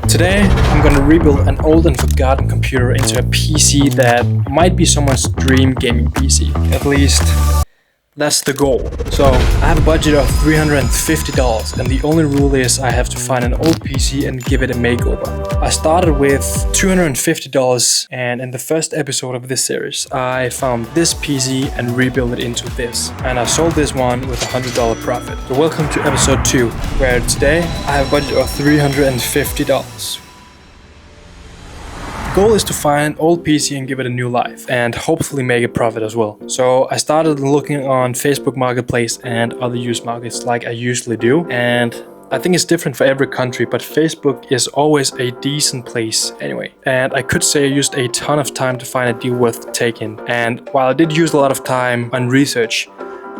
Today, I'm gonna rebuild an old and forgotten computer into a PC that might be someone's dream gaming PC. At least, that's the goal. So, I have a budget of $350, and the only rule is I have to find an old PC and give it a makeover. I started with $250, and in the first episode of this series, I found this PC and rebuilt it into this. And I sold this one with a $100 profit. So welcome to episode 2, where today I have a budget of $350. The goal is to find an old PC and give it a new life, and hopefully make a profit as well. So I started looking on Facebook Marketplace and other used markets like I usually do, and I think it's different for every country, but Facebook is always a decent place anyway. And I could say I used a ton of time to find a deal worth taking, and while I did use a lot of time on research,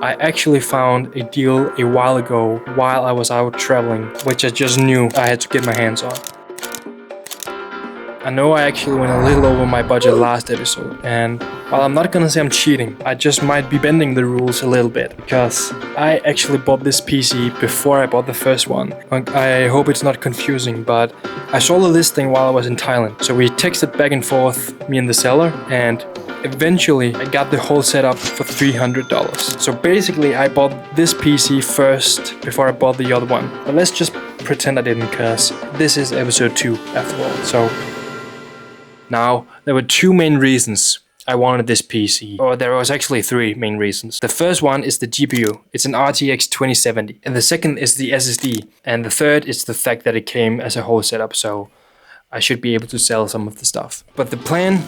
I actually found a deal a while ago while I was out traveling, which I just knew I had to get my hands on. I know I actually went a little over my budget last episode, and while I'm not gonna say I'm cheating, I just might be bending the rules a little bit, because I actually bought this PC before I bought the first one. I hope it's not confusing, but I saw the listing while I was in Thailand, so we texted back and forth, me and the seller, and eventually I got the whole setup for $300. So basically I bought this PC first before I bought the other one, but let's just pretend I didn't, cause this is episode 2 after all. So now, there were 2 main reasons I wanted this PC, or there was actually 3 main reasons. The first one is the GPU. It's an RTX 2070, and the second is the SSD, and the third is the fact that it came as a whole setup, so I should be able to sell some of the stuff. But the plan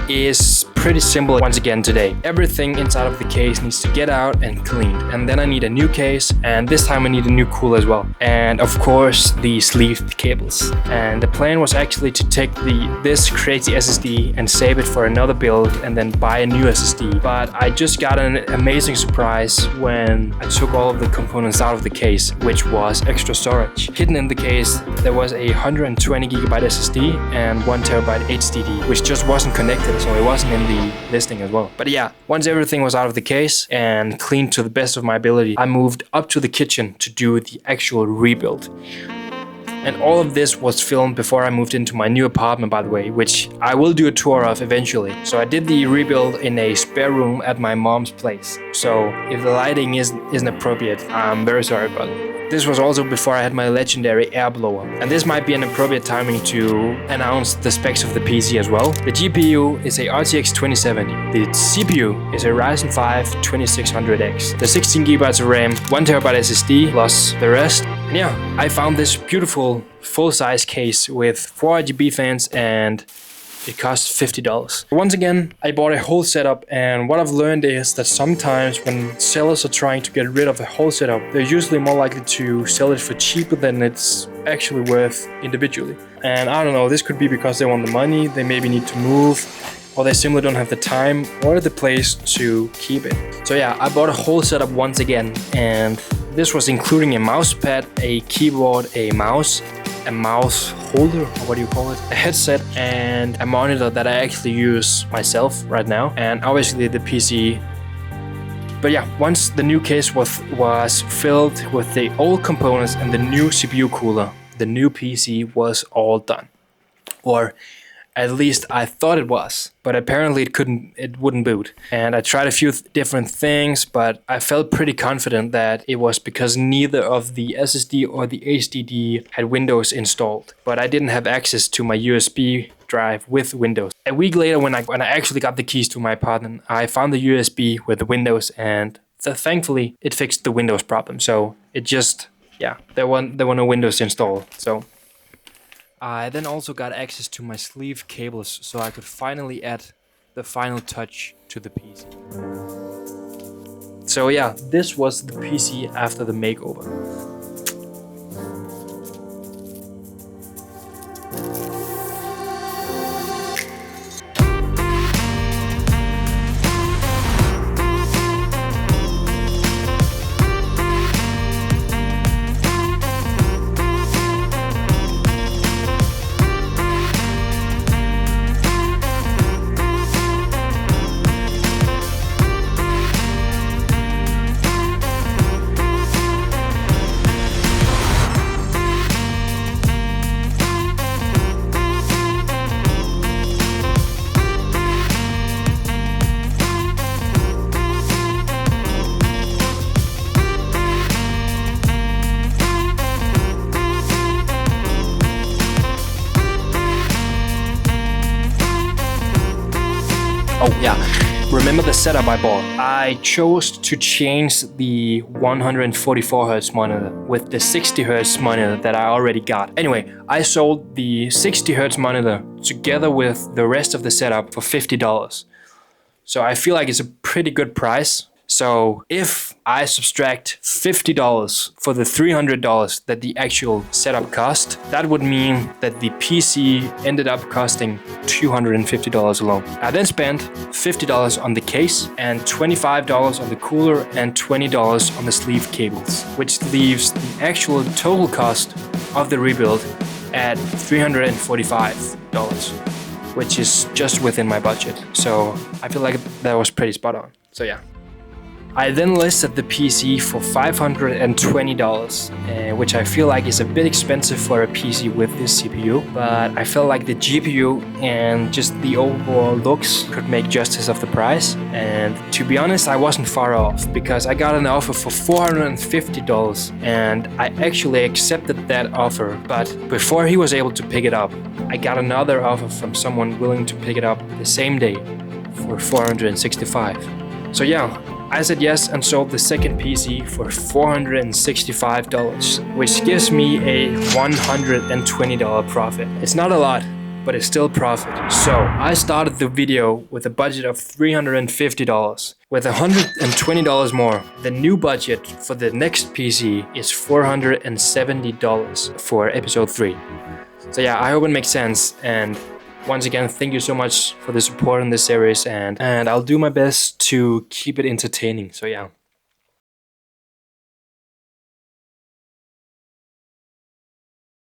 is pretty simple once again today. Everything inside of the case needs to get out and cleaned, and then I need a new case, and this time I need a new cooler as well, and of course the sleeved cables. And the plan was actually to take this crazy SSD and save it for another build and then buy a new SSD. But I just got an amazing surprise when I took all of the components out of the case, which was extra storage. Hidden in the case there was a 120GB SSD and 1TB HDD, which just wasn't connected, so it wasn't in the listing as well. But yeah, once everything was out of the case and cleaned to the best of my ability, I moved up to the kitchen to do the actual rebuild. And all of this was filmed before I moved into my new apartment, by the way, which I will do a tour of eventually. So I did the rebuild in a spare room at my mom's place. So if the lighting isn't appropriate, I'm very sorry about it. This was also before I had my legendary air blower. And this might be an appropriate timing to announce the specs of the PC as well. The GPU is a RTX 2070. The CPU is a Ryzen 5 2600X. The 16GB of RAM, 1TB SSD, plus the rest. And yeah, I found this beautiful full-size case with 4 RGB fans, and it cost $50. Once again, I bought a whole setup, and what I've learned is that sometimes when sellers are trying to get rid of a whole setup, they're usually more likely to sell it for cheaper than it's actually worth individually. And I don't know, this could be because they want the money, they maybe need to move, or they simply don't have the time or the place to keep it. So yeah, I bought a whole setup once again, and this was including a mouse pad, a keyboard, a mouse holder, or what do you call it, a headset, and a monitor that I actually use myself right now, and obviously the PC. But yeah, once the new case was filled with the old components and the new CPU cooler, the new PC was all done. Or at least I thought it was, but apparently it wouldn't boot. And I tried a few different things, but I felt pretty confident that it was because neither of the SSD or the HDD had Windows installed. But I didn't have access to my USB drive with Windows. A week later, when I actually got the keys to my apartment, I found the USB with the Windows, and thankfully it fixed the Windows problem. So it just, yeah, there were no Windows installed. So I then also got access to my sleeve cables, so I could finally add the final touch to the PC. So yeah, this was the PC after the makeover. Oh yeah, remember the setup I bought? I chose to change the 144Hz monitor with the 60Hz monitor that I already got. Anyway, I sold the 60Hz monitor together with the rest of the setup for $50. So I feel like it's a pretty good price. So if I subtract $50 for the $300 that the actual setup cost, that would mean that the PC ended up costing $250 alone. I then spent $50 on the case and $25 on the cooler and $20 on the sleeve cables, which leaves the actual total cost of the rebuild at $345, which is just within my budget. So I feel like that was pretty spot on. So yeah. I then listed the PC for $520, which I feel like is a bit expensive for a PC with this CPU, but I felt like the GPU and just the overall looks could make justice of the price. And to be honest, I wasn't far off because I got an offer for $450 and I actually accepted that offer, but before he was able to pick it up, I got another offer from someone willing to pick it up the same day for $465. So yeah, I said yes and sold the second PC for $465, which gives me a $120 profit. It's not a lot, but it's still profit. So I started the video with a budget of $350. With $120 more, the new budget for the next PC is $470 for episode 3. So yeah, I hope it makes sense, and once again, thank you so much for the support in this series, and I'll do my best to keep it entertaining. So yeah.